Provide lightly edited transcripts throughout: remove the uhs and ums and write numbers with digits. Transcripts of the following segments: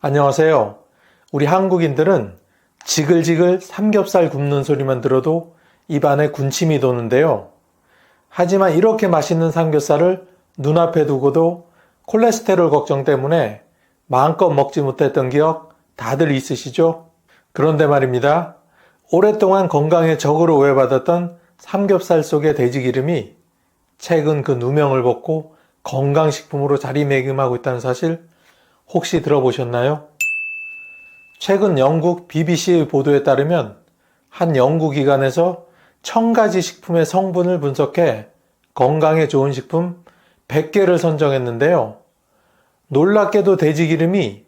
안녕하세요. 우리 한국인들은 지글지글 삼겹살 굽는 소리만 들어도 입안에 군침이 도는데요. 하지만 이렇게 맛있는 삼겹살을 눈앞에 두고도 콜레스테롤 걱정 때문에 마음껏 먹지 못했던 기억 다들 있으시죠? 그런데 말입니다. 오랫동안 건강에 적으로 오해받았던 삼겹살 속의 돼지기름이 최근 그 누명을 벗고 건강식품으로 자리매김하고 있다는 사실 혹시 들어보셨나요? 최근 영국 BBC의 보도에 따르면 한 연구기관에서 1000가지 식품의 성분을 분석해 건강에 좋은 식품 100개를 선정했는데요. 놀랍게도 돼지기름이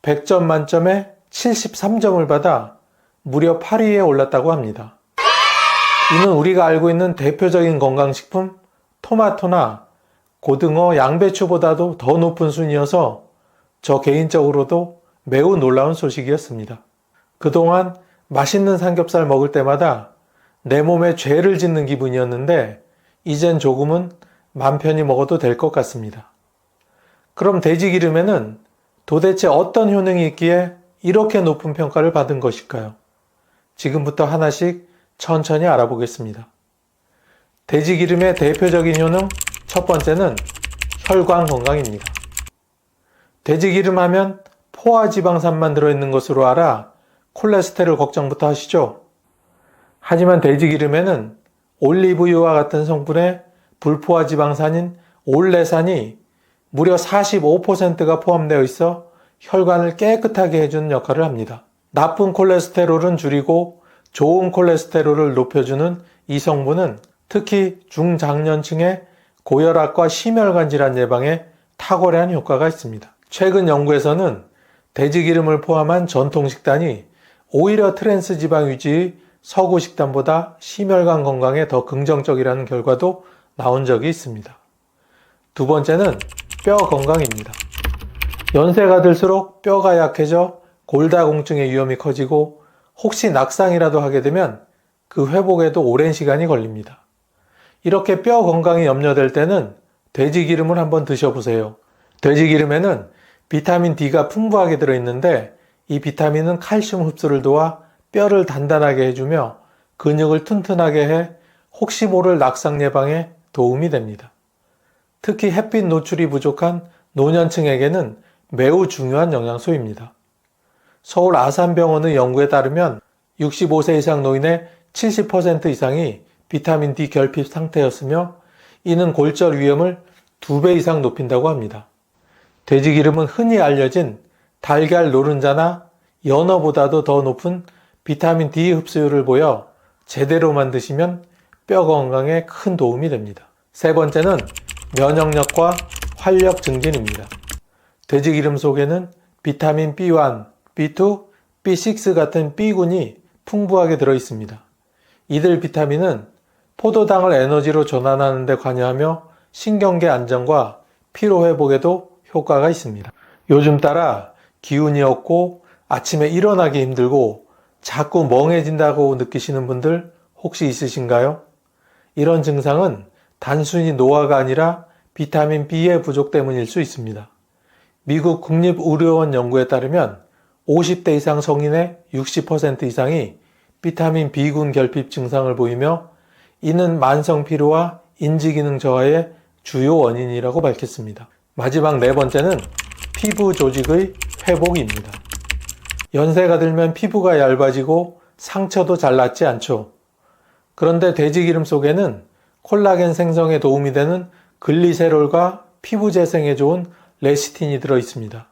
100점 만점에 73점을 받아 무려 8위에 올랐다고 합니다. 이는 우리가 알고 있는 대표적인 건강식품 토마토나 고등어, 양배추보다도 더 높은 순위여서 저 개인적으로도 매우 놀라운 소식이었습니다. 그동안 맛있는 삼겹살 먹을 때마다 내 몸에 죄를 짓는 기분이었는데 이젠 조금은 맘 편히 먹어도 될 것 같습니다. 그럼 돼지기름에는 도대체 어떤 효능이 있기에 이렇게 높은 평가를 받은 것일까요? 지금부터 하나씩 천천히 알아보겠습니다. 돼지기름의 대표적인 효능 첫 번째는 혈관 건강입니다. 돼지기름 하면 포화지방산만 들어있는 것으로 알아 콜레스테롤 걱정부터 하시죠? 하지만 돼지기름에는 올리브유와 같은 성분의 불포화지방산인 올레산이 무려 45%가 포함되어 있어 혈관을 깨끗하게 해주는 역할을 합니다. 나쁜 콜레스테롤은 줄이고 좋은 콜레스테롤을 높여주는 이 성분은 특히 중장년층의 고혈압과 심혈관 질환 예방에 탁월한 효과가 있습니다. 최근 연구에서는 돼지기름을 포함한 전통식단이 오히려 트랜스 지방 위주의 서구 식단보다 심혈관 건강에 더 긍정적이라는 결과도 나온 적이 있습니다. 두 번째는 뼈 건강입니다. 연세가 들수록 뼈가 약해져 골다공증의 위험이 커지고 혹시 낙상이라도 하게 되면 그 회복에도 오랜 시간이 걸립니다. 이렇게 뼈 건강이 염려될 때는 돼지기름을 한번 드셔보세요. 돼지기름에는 비타민 D가 풍부하게 들어있는데 이 비타민은 칼슘 흡수를 도와 뼈를 단단하게 해주며 근육을 튼튼하게 해 혹시 모를 낙상 예방에 도움이 됩니다. 특히 햇빛 노출이 부족한 노년층에게는 매우 중요한 영양소입니다. 서울 아산병원의 연구에 따르면 65세 이상 노인의 70% 이상이 비타민 D 결핍 상태였으며 이는 골절 위험을 2배 이상 높인다고 합니다. 돼지기름은 흔히 알려진 달걀 노른자나 연어보다도 더 높은 비타민 D 흡수율을 보여 제대로만 드시면 뼈 건강에 큰 도움이 됩니다. 세 번째는 면역력과 활력 증진입니다. 돼지기름 속에는 비타민 B1, B2, B6 같은 B군이 풍부하게 들어있습니다. 이들 비타민은 포도당을 에너지로 전환하는 데 관여하며 신경계 안정과 피로 회복에도 효과가 있습니다. 요즘 따라 기운이 없고 아침에 일어나기 힘들고 자꾸 멍해진다고 느끼시는 분들 혹시 있으신가요? 이런 증상은 단순히 노화가 아니라 비타민 B의 부족 때문일 수 있습니다. 미국 국립의료원 연구에 따르면 50대 이상 성인의 60% 이상이 비타민 B군 결핍 증상을 보이며 이는 만성 피로와 인지기능 저하의 주요 원인이라고 밝혔습니다. 마지막 네 번째는 피부 조직의 회복입니다. 연세가 들면 피부가 얇아지고 상처도 잘 낫지 않죠. 그런데 돼지기름 속에는 콜라겐 생성에 도움이 되는 글리세롤과 피부 재생에 좋은 레시틴이 들어있습니다.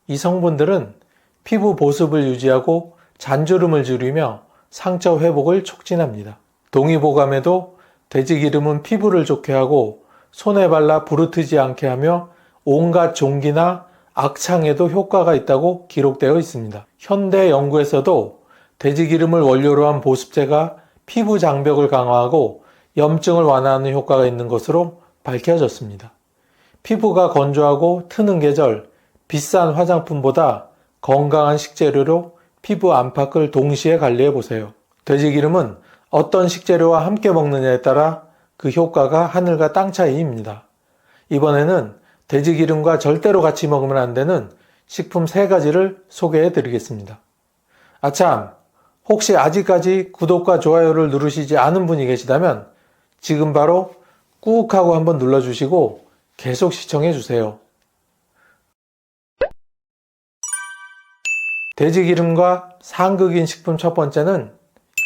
이 성분들은 피부 보습을 유지하고 잔주름을 줄이며 상처 회복을 촉진합니다. 동의보감에도 돼지기름은 피부를 좋게 하고 손에 발라 부르트지 않게 하며 온갖 종기나 악창에도 효과가 있다고 기록되어 있습니다. 현대 연구에서도 돼지기름을 원료로 한 보습제가 피부 장벽을 강화하고 염증을 완화하는 효과가 있는 것으로 밝혀졌습니다. 피부가 건조하고 트는 계절, 비싼 화장품보다 건강한 식재료로 피부 안팎을 동시에 관리해 보세요. 돼지기름은 어떤 식재료와 함께 먹느냐에 따라 그 효과가 하늘과 땅 차이입니다. 이번에는 돼지기름과 절대로 같이 먹으면 안 되는 식품 3가지를 소개해 드리겠습니다. 아참, 혹시 아직까지 구독과 좋아요를 누르시지 않은 분이 계시다면 지금 바로 꾹 하고 한번 눌러주시고 계속 시청해 주세요. 돼지기름과 상극인 식품 첫 번째는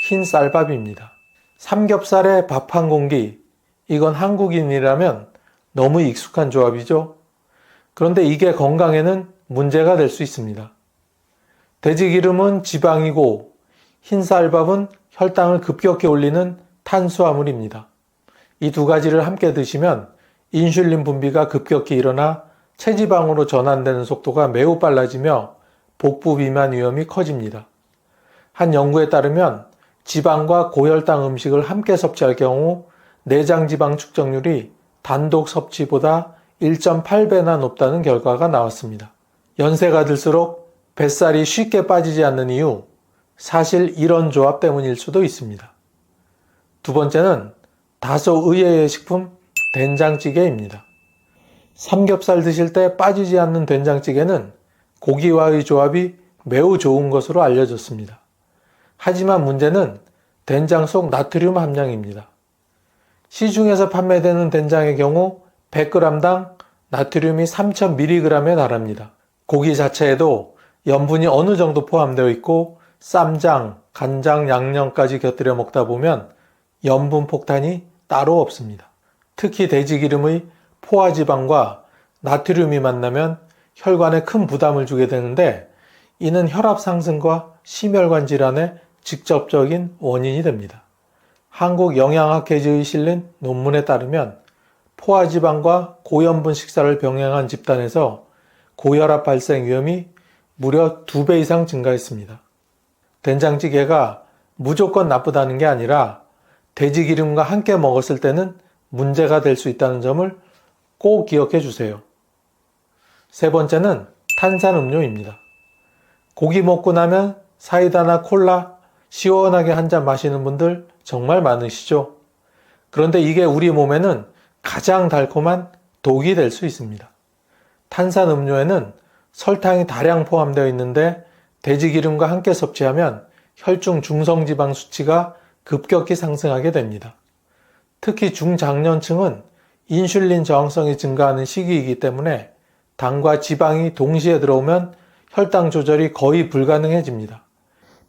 흰 쌀밥입니다. 삼겹살에 밥 한 공기, 이건 한국인이라면 너무 익숙한 조합이죠. 그런데 이게 건강에는 문제가 될 수 있습니다. 돼지기름은 지방이고 흰 쌀밥은 혈당을 급격히 올리는 탄수화물입니다. 이 2가지를 함께 드시면 인슐린 분비가 급격히 일어나 체지방으로 전환되는 속도가 매우 빨라지며 복부 비만 위험이 커집니다. 한 연구에 따르면 지방과 고혈당 음식을 함께 섭취할 경우 내장 지방 축적률이 단독 섭취보다 1.8배나 높다는 결과가 나왔습니다. 연세가 들수록 뱃살이 쉽게 빠지지 않는 이유, 사실 이런 조합 때문일 수도 있습니다. 두 번째는 다소 의외의 식품, 된장찌개입니다. 삼겹살 드실 때 빠지지 않는 된장찌개는 고기와의 조합이 매우 좋은 것으로 알려졌습니다. 하지만 문제는 된장 속 나트륨 함량입니다. 시중에서 판매되는 된장의 경우 100g당 나트륨이 3000mg에 달합니다. 고기 자체에도 염분이 어느 정도 포함되어 있고 쌈장, 간장, 양념까지 곁들여 먹다 보면 염분 폭탄이 따로 없습니다. 특히 돼지기름의 포화지방과 나트륨이 만나면 혈관에 큰 부담을 주게 되는데 이는 혈압 상승과 심혈관 질환의 직접적인 원인이 됩니다. 한국영양학회지에 실린 논문에 따르면 포화지방과 고염분 식사를 병행한 집단에서 고혈압 발생 위험이 무려 2배 이상 증가했습니다. 된장찌개가 무조건 나쁘다는 게 아니라 돼지기름과 함께 먹었을 때는 문제가 될 수 있다는 점을 꼭 기억해 주세요. 세 번째는 탄산음료입니다. 고기 먹고 나면 사이다나 콜라 시원하게 한 잔 마시는 분들 정말 많으시죠? 그런데 이게 우리 몸에는 가장 달콤한 독이 될 수 있습니다. 탄산음료에는 설탕이 다량 포함되어 있는데 돼지기름과 함께 섭취하면 혈중 중성지방 수치가 급격히 상승하게 됩니다. 특히 중장년층은 인슐린 저항성이 증가하는 시기이기 때문에 당과 지방이 동시에 들어오면 혈당 조절이 거의 불가능해집니다.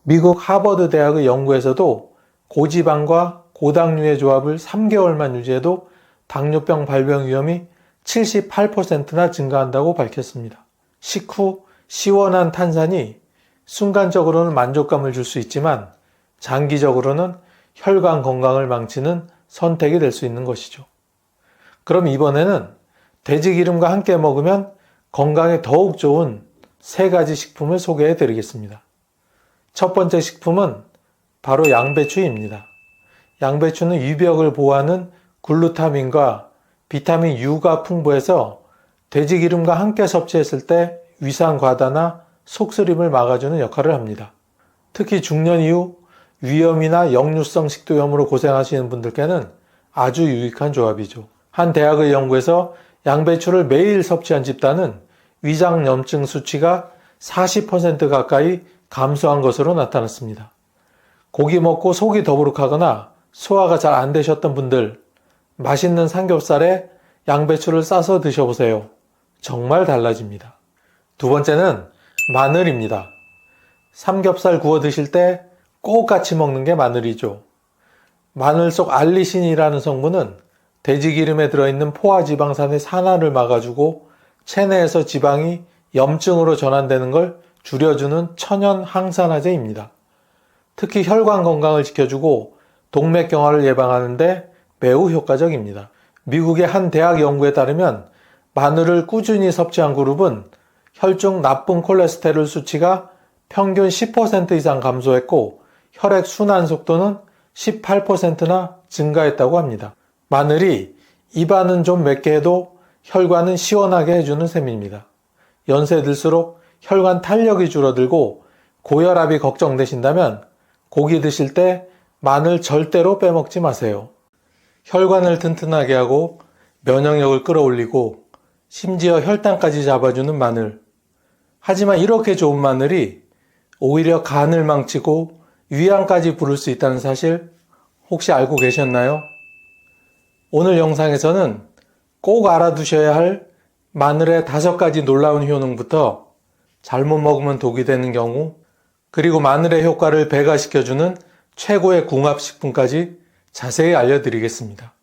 미국 하버드 대학의 연구에서도 고지방과 고당류의 조합을 3개월만 유지해도 당뇨병 발병 위험이 78%나 증가한다고 밝혔습니다. 식후 시원한 탄산이 순간적으로는 만족감을 줄 수 있지만 장기적으로는 혈관 건강을 망치는 선택이 될 수 있는 것이죠. 그럼 이번에는 돼지기름과 함께 먹으면 건강에 더욱 좋은 3가지 식품을 소개해 드리겠습니다. 첫 번째 식품은 바로 양배추입니다. 양배추는 위벽을 보호하는 글루타민과 비타민 U가 풍부해서 돼지기름과 함께 섭취했을 때 위산 과다나 속쓰림을 막아주는 역할을 합니다. 특히 중년 이후 위염이나 역류성 식도염으로 고생하시는 분들께는 아주 유익한 조합이죠. 한 대학의 연구에서 양배추를 매일 섭취한 집단은 위장염증 수치가 40% 가까이 감소한 것으로 나타났습니다. 고기 먹고 속이 더부룩하거나 소화가 잘 안 되셨던 분들, 맛있는 삼겹살에 양배추를 싸서 드셔보세요. 정말 달라집니다. 두 번째는 마늘입니다. 삼겹살 구워 드실 때 꼭 같이 먹는 게 마늘이죠. 마늘 속 알리신이라는 성분은 돼지기름에 들어있는 포화지방산의 산화를 막아주고 체내에서 지방이 염증으로 전환되는 걸 줄여주는 천연 항산화제입니다. 특히 혈관 건강을 지켜주고 동맥경화를 예방하는데 매우 효과적입니다. 미국의 한 대학 연구에 따르면 마늘을 꾸준히 섭취한 그룹은 혈중 나쁜 콜레스테롤 수치가 평균 10% 이상 감소했고 혈액 순환 속도는 18%나 증가했다고 합니다. 마늘이 입안은 좀 맵게 해도 혈관은 시원하게 해주는 셈입니다. 연세 들수록 혈관 탄력이 줄어들고 고혈압이 걱정되신다면 고기 드실 때 마늘 절대로 빼먹지 마세요. 혈관을 튼튼하게 하고 면역력을 끌어올리고 심지어 혈당까지 잡아주는 마늘. 하지만 이렇게 좋은 마늘이 오히려 간을 망치고 위암까지 부를 수 있다는 사실 혹시 알고 계셨나요? 오늘 영상에서는 꼭 알아두셔야 할 마늘의 5가지 놀라운 효능부터 잘못 먹으면 독이 되는 경우, 그리고 마늘의 효과를 배가시켜주는 최고의 궁합식품까지 자세히 알려드리겠습니다.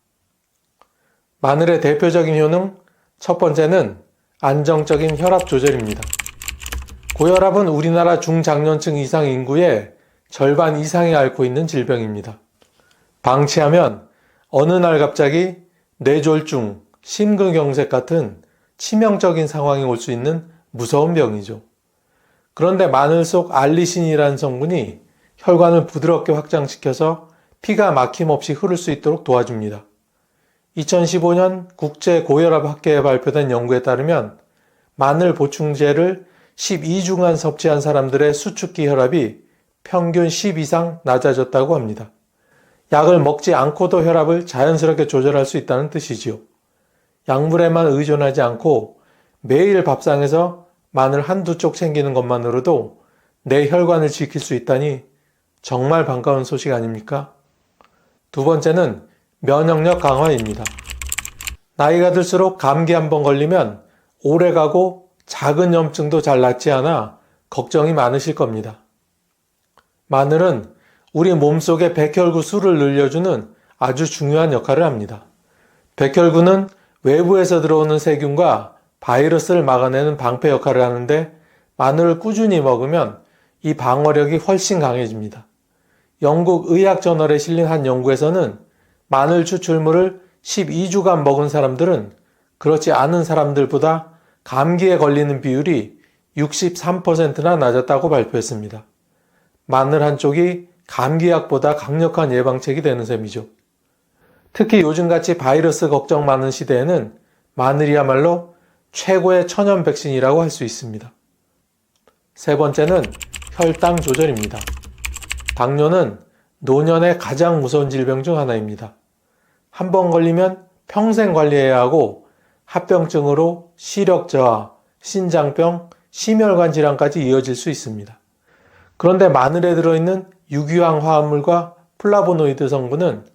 마늘의 대표적인 효능 첫 번째는 안정적인 혈압 조절입니다. 고혈압은 우리나라 중장년층 이상 인구의 절반 이상이 앓고 있는 질병입니다. 방치하면 어느 날 갑자기 뇌졸중, 심근경색 같은 치명적인 상황이 올 수 있는 무서운 병이죠. 그런데 마늘 속 알리신이라는 성분이 혈관을 부드럽게 확장시켜서 피가 막힘없이 흐를 수 있도록 도와줍니다. 2015년 국제고혈압학회에 발표된 연구에 따르면 마늘 보충제를 12주간 섭취한 사람들의 수축기 혈압이 평균 10 이상 낮아졌다고 합니다. 약을 먹지 않고도 혈압을 자연스럽게 조절할 수 있다는 뜻이지요. 약물에만 의존하지 않고 매일 밥상에서 마늘 한두 쪽 챙기는 것만으로도 내 혈관을 지킬 수 있다니 정말 반가운 소식 아닙니까? 두 번째는 면역력 강화입니다. 나이가 들수록 감기 한번 걸리면 오래가고 작은 염증도 잘 낫지 않아 걱정이 많으실 겁니다. 마늘은 우리 몸속의 백혈구 수를 늘려주는 아주 중요한 역할을 합니다. 백혈구는 외부에서 들어오는 세균과 바이러스를 막아내는 방패 역할을 하는데 마늘을 꾸준히 먹으면 이 방어력이 훨씬 강해집니다. 영국 의학저널에 실린 한 연구에서는 마늘 추출물을 12주간 먹은 사람들은 그렇지 않은 사람들보다 감기에 걸리는 비율이 63%나 낮았다고 발표했습니다. 마늘 한 쪽이 감기약보다 강력한 예방책이 되는 셈이죠. 특히 요즘같이 바이러스 걱정 많은 시대에는 마늘이야말로 최고의 천연 백신이라고 할 수 있습니다. 세 번째는 혈당 조절입니다. 당뇨는 노년의 가장 무서운 질병 중 하나입니다. 한 번 걸리면 평생 관리해야 하고 합병증으로 시력 저하, 신장병, 심혈관 질환까지 이어질 수 있습니다. 그런데 마늘에 들어있는 유기황 화합물과 플라보노이드 성분은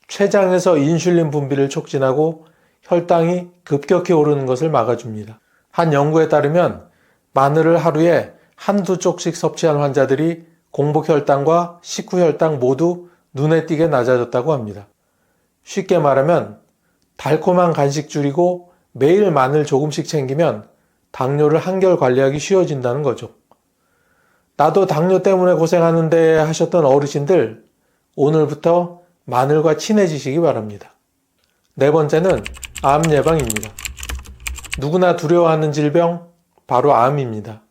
췌장에서 인슐린 분비를 촉진하고 혈당이 급격히 오르는 것을 막아줍니다. 한 연구에 따르면 마늘을 하루에 한두 쪽씩 섭취한 환자들이 공복혈당과 식후혈당 모두 눈에 띄게 낮아졌다고 합니다. 쉽게 말하면 달콤한 간식 줄이고 매일 마늘 조금씩 챙기면 당뇨를 한결 관리하기 쉬워진다는 거죠. 나도 당뇨 때문에 고생하는데 하셨던 어르신들, 오늘부터 마늘과 친해지시기 바랍니다. 네 번째는 암 예방입니다. 누구나 두려워하는 질병, 바로 암입니다.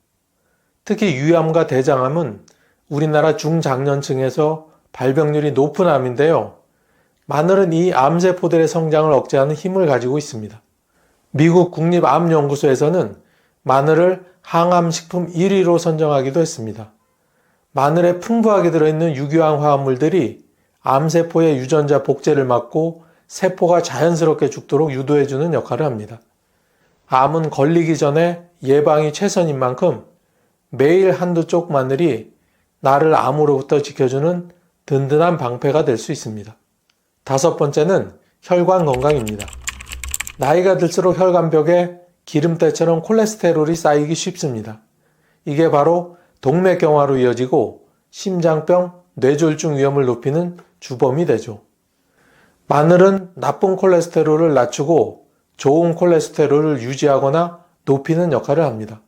특히 유암과 대장암은 우리나라 중장년층에서 발병률이 높은 암인데요. 마늘은 이 암세포들의 성장을 억제하는 힘을 가지고 있습니다. 미국 국립암연구소에서는 마늘을 항암식품 1위로 선정하기도 했습니다. 마늘에 풍부하게 들어있는 유기황 화합물들이 암세포의 유전자 복제를 막고 세포가 자연스럽게 죽도록 유도해주는 역할을 합니다. 암은 걸리기 전에 예방이 최선인 만큼 매일 한두 쪽 마늘이 나를 암으로부터 지켜주는 든든한 방패가 될 수 있습니다. 다섯 번째는 혈관 건강입니다. 나이가 들수록 혈관벽에 기름때처럼 콜레스테롤이 쌓이기 쉽습니다. 이게 바로 동맥경화로 이어지고 심장병, 뇌졸중 위험을 높이는 주범이 되죠. 마늘은 나쁜 콜레스테롤을 낮추고 좋은 콜레스테롤을 유지하거나 높이는 역할을 합니다.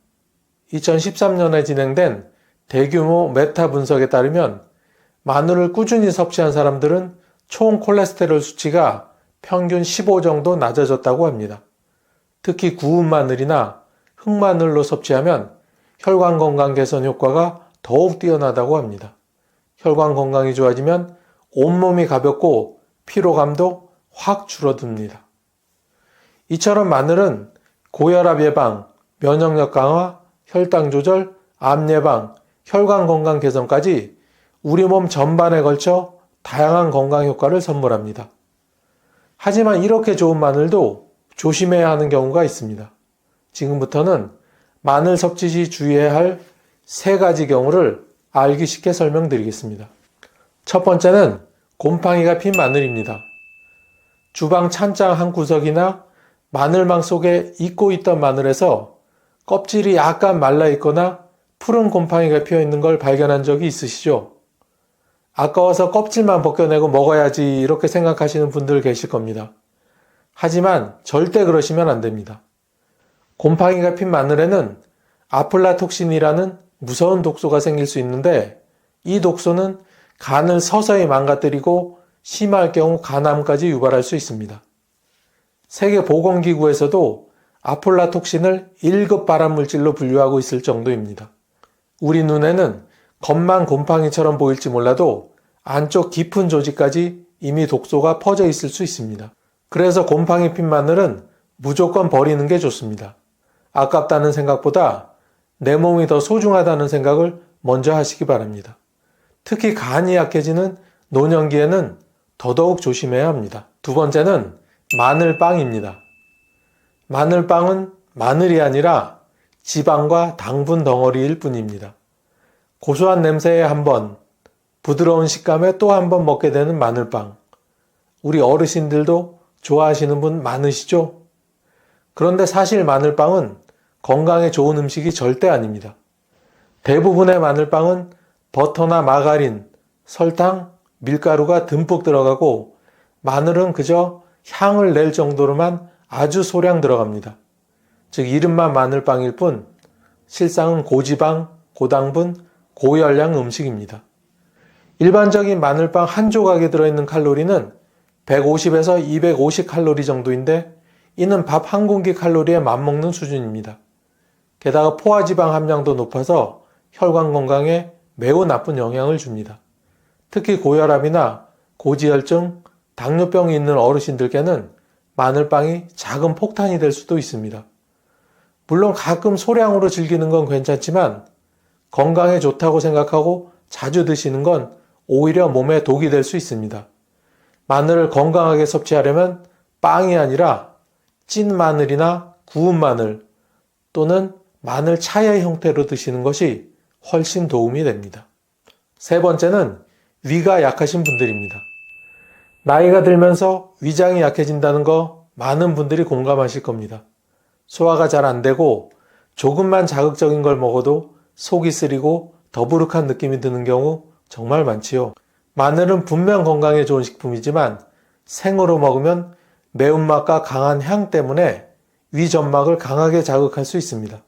2013년에 진행된 대규모 메타 분석에 따르면 마늘을 꾸준히 섭취한 사람들은 총 콜레스테롤 수치가 평균 15 정도 낮아졌다고 합니다. 특히 구운 마늘이나 흑마늘로 섭취하면 혈관 건강 개선 효과가 더욱 뛰어나다고 합니다. 혈관 건강이 좋아지면 온몸이 가볍고 피로감도 확 줄어듭니다. 이처럼 마늘은 고혈압 예방, 면역력 강화, 혈당 조절, 암 예방, 혈관 건강 개선까지 우리 몸 전반에 걸쳐 다양한 건강 효과를 선물합니다. 하지만 이렇게 좋은 마늘도 조심해야 하는 경우가 있습니다. 지금부터는 마늘 섭취 시 주의해야 할 3가지 경우를 알기 쉽게 설명드리겠습니다. 첫 번째는 곰팡이가 핀 마늘입니다. 주방 찬장 한 구석이나 마늘망 속에 익고 있던 마늘에서 껍질이 약간 말라 있거나 푸른 곰팡이가 피어 있는 걸 발견한 적이 있으시죠? 아까워서 껍질만 벗겨내고 먹어야지 이렇게 생각하시는 분들 계실 겁니다. 하지만 절대 그러시면 안 됩니다. 곰팡이가 핀 마늘에는 아플라톡신이라는 무서운 독소가 생길 수 있는데 이 독소는 간을 서서히 망가뜨리고 심할 경우 간암까지 유발할 수 있습니다. 세계보건기구에서도 아플라톡신을 1급 발암물질로 분류하고 있을 정도입니다. 우리 눈에는 겉만 곰팡이처럼 보일지 몰라도 안쪽 깊은 조직까지 이미 독소가 퍼져 있을 수 있습니다. 그래서 곰팡이 핀 마늘은 무조건 버리는 게 좋습니다. 아깝다는 생각보다 내 몸이 더 소중하다는 생각을 먼저 하시기 바랍니다. 특히 간이 약해지는 노년기에는 더더욱 조심해야 합니다. 두 번째는 마늘빵입니다. 마늘빵은 마늘이 아니라 지방과 당분 덩어리일 뿐입니다. 고소한 냄새에 한 번, 부드러운 식감에 또 한 번 먹게 되는 마늘빵. 우리 어르신들도 좋아하시는 분 많으시죠? 그런데 사실 마늘빵은 건강에 좋은 음식이 절대 아닙니다. 대부분의 마늘빵은 버터나 마가린, 설탕, 밀가루가 듬뿍 들어가고 마늘은 그저 향을 낼 정도로만 아주 소량 들어갑니다. 즉 이름만 마늘빵일 뿐 실상은 고지방, 고당분, 고열량 음식입니다. 일반적인 마늘빵 한 조각에 들어있는 칼로리는 150에서 250칼로리 정도인데 이는 밥 한 공기 칼로리에 맞먹는 수준입니다. 게다가 포화지방 함량도 높아서 혈관 건강에 매우 나쁜 영향을 줍니다. 특히 고혈압이나 고지혈증, 당뇨병이 있는 어르신들께는 마늘빵이 작은 폭탄이 될 수도 있습니다. 물론 가끔 소량으로 즐기는 건 괜찮지만 건강에 좋다고 생각하고 자주 드시는 건 오히려 몸에 독이 될 수 있습니다. 마늘을 건강하게 섭취하려면 빵이 아니라 찐 마늘이나 구운 마늘 또는 마늘 차의 형태로 드시는 것이 훨씬 도움이 됩니다. 세 번째는 위가 약하신 분들입니다. 나이가 들면서 위장이 약해진다는 거 많은 분들이 공감하실 겁니다. 소화가 잘 안 되고 조금만 자극적인 걸 먹어도 속이 쓰리고 더부룩한 느낌이 드는 경우 정말 많지요. 마늘은 분명 건강에 좋은 식품이지만 생으로 먹으면 매운맛과 강한 향 때문에 위 점막을 강하게 자극할 수 있습니다.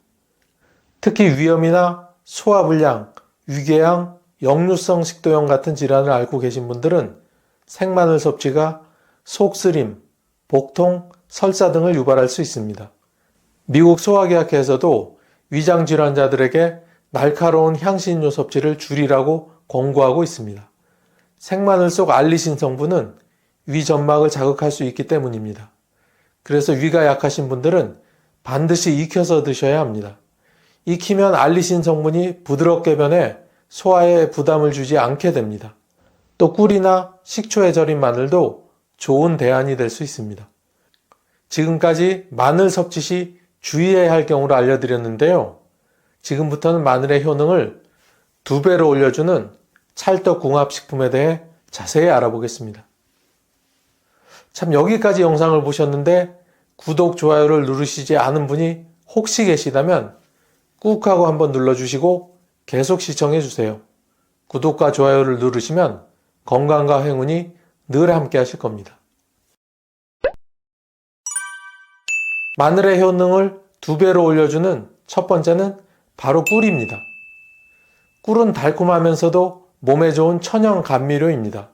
특히 위염이나 소화불량, 위궤양, 역류성 식도염 같은 질환을 앓고 계신 분들은 생마늘 섭취가 속쓰림, 복통, 설사 등을 유발할 수 있습니다. 미국 소화계약회에서도 위장 질환자들에게 날카로운 향신료 섭취를 줄이라고 권고하고 있습니다. 생마늘 속 알리신 성분은 위 점막을 자극할 수 있기 때문입니다. 그래서 위가 약하신 분들은 반드시 익혀서 드셔야 합니다. 익히면 알리신 성분이 부드럽게 변해 소화에 부담을 주지 않게 됩니다. 또 꿀이나 식초에 절인 마늘도 좋은 대안이 될 수 있습니다. 지금까지 마늘 섭취 시 주의해야 할 경우를 알려드렸는데요. 지금부터는 마늘의 효능을 2배로 올려주는 찰떡궁합식품에 대해 자세히 알아보겠습니다. 참 여기까지 영상을 보셨는데 구독, 좋아요를 누르시지 않은 분이 혹시 계시다면 꾹 하고 한번 눌러주시고 계속 시청해주세요. 구독과 좋아요를 누르시면 건강과 행운이 늘 함께 하실 겁니다. 마늘의 효능을 2배로 올려주는 첫 번째는 바로 꿀입니다. 꿀은 달콤하면서도 몸에 좋은 천연 감미료입니다.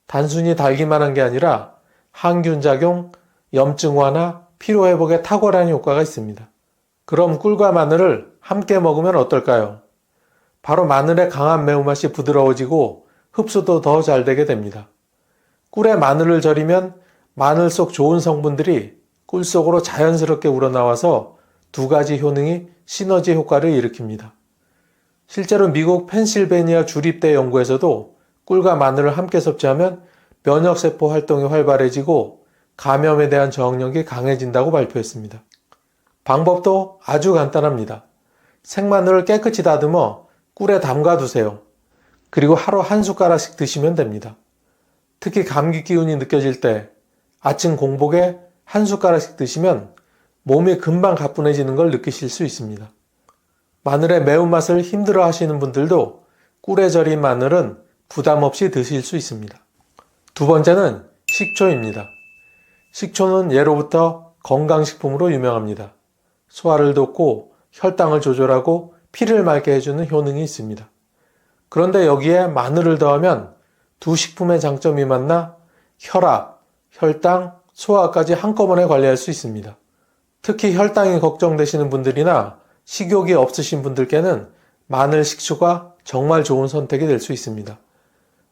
단순히 달기만 한 게 아니라 항균 작용, 염증 완화, 피로 회복에 탁월한 효과가 있습니다. 그럼 꿀과 마늘을 함께 먹으면 어떨까요? 바로 마늘의 강한 매운맛이 부드러워지고 흡수도 더 잘 되게 됩니다. 꿀에 마늘을 절이면 마늘 속 좋은 성분들이 꿀 속으로 자연스럽게 우러나와서 2가지 효능이 시너지 효과를 일으킵니다. 실제로 미국 펜실베니아 주립대 연구에서도 꿀과 마늘을 함께 섭취하면 면역세포 활동이 활발해지고 감염에 대한 저항력이 강해진다고 발표했습니다. 방법도 아주 간단합니다. 생마늘을 깨끗이 다듬어 꿀에 담가 두세요. 그리고 하루 한 숟가락씩 드시면 됩니다. 특히 감기 기운이 느껴질 때 아침 공복에 한 숟가락씩 드시면 몸이 금방 가뿐해지는 걸 느끼실 수 있습니다. 마늘의 매운맛을 힘들어 하시는 분들도 꿀에 절인 마늘은 부담 없이 드실 수 있습니다. 두 번째는 식초입니다. 식초는 예로부터 건강식품으로 유명합니다. 소화를 돕고 혈당을 조절하고 피를 맑게 해주는 효능이 있습니다. 그런데 여기에 마늘을 더하면 두 식품의 장점이 만나 혈압, 혈당, 소화까지 한꺼번에 관리할 수 있습니다. 특히 혈당이 걱정되시는 분들이나 식욕이 없으신 분들께는 마늘 식초가 정말 좋은 선택이 될 수 있습니다.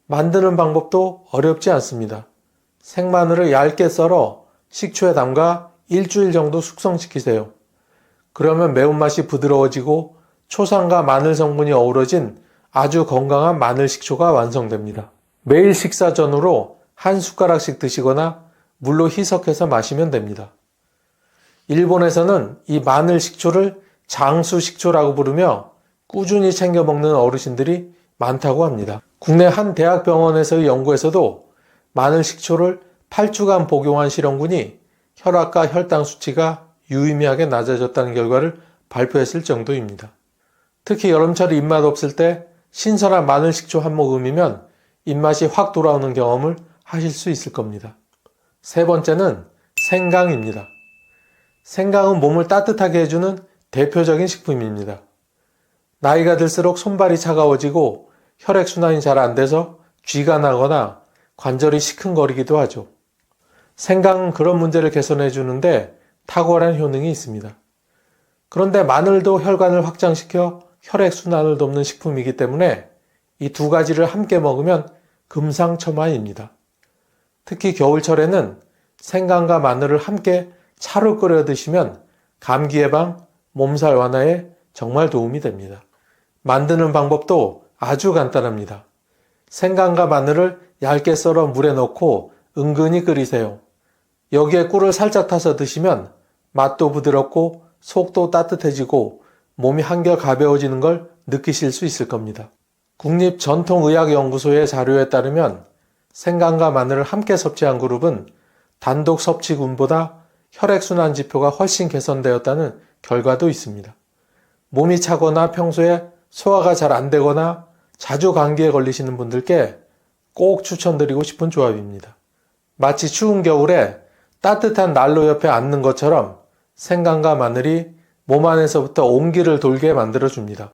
만드는 방법도 어렵지 않습니다. 생마늘을 얇게 썰어 식초에 담가 일주일 정도 숙성시키세요. 그러면 매운맛이 부드러워지고 초산과 마늘 성분이 어우러진 아주 건강한 마늘 식초가 완성됩니다. 매일 식사 전후로 한 숟가락씩 드시거나 물로 희석해서 마시면 됩니다. 일본에서는 이 마늘 식초를 장수 식초라고 부르며 꾸준히 챙겨 먹는 어르신들이 많다고 합니다. 국내 한 대학병원에서의 연구에서도 마늘 식초를 8주간 복용한 실험군이 혈압과 혈당 수치가 유의미하게 낮아졌다는 결과를 발표했을 정도입니다. 특히 여름철 입맛 없을 때 신선한 마늘 식초 한 모금이면 입맛이 확 돌아오는 경험을 하실 수 있을 겁니다. 세 번째는 생강입니다. 생강은 몸을 따뜻하게 해주는 대표적인 식품입니다. 나이가 들수록 손발이 차가워지고 혈액순환이 잘 안 돼서 쥐가 나거나 관절이 시큰거리기도 하죠. 생강은 그런 문제를 개선해 주는데 탁월한 효능이 있습니다. 그런데 마늘도 혈관을 확장시켜 혈액순환을 돕는 식품이기 때문에 이 두 가지를 함께 먹으면 금상첨화입니다. 특히 겨울철에는 생강과 마늘을 함께 차로 끓여 드시면 감기 예방, 몸살 완화에 정말 도움이 됩니다. 만드는 방법도 아주 간단합니다. 생강과 마늘을 얇게 썰어 물에 넣고 은근히 끓이세요. 여기에 꿀을 살짝 타서 드시면 맛도 부드럽고 속도 따뜻해지고 몸이 한결 가벼워지는 걸 느끼실 수 있을 겁니다. 국립전통의학연구소의 자료에 따르면 생강과 마늘을 함께 섭취한 그룹은 단독 섭취군보다 혈액순환 지표가 훨씬 개선되었다는 결과도 있습니다. 몸이 차거나 평소에 소화가 잘 안 되거나 자주 감기에 걸리시는 분들께 꼭 추천드리고 싶은 조합입니다. 마치 추운 겨울에 따뜻한 난로 옆에 앉는 것처럼 생강과 마늘이 몸 안에서부터 온기를 돌게 만들어줍니다.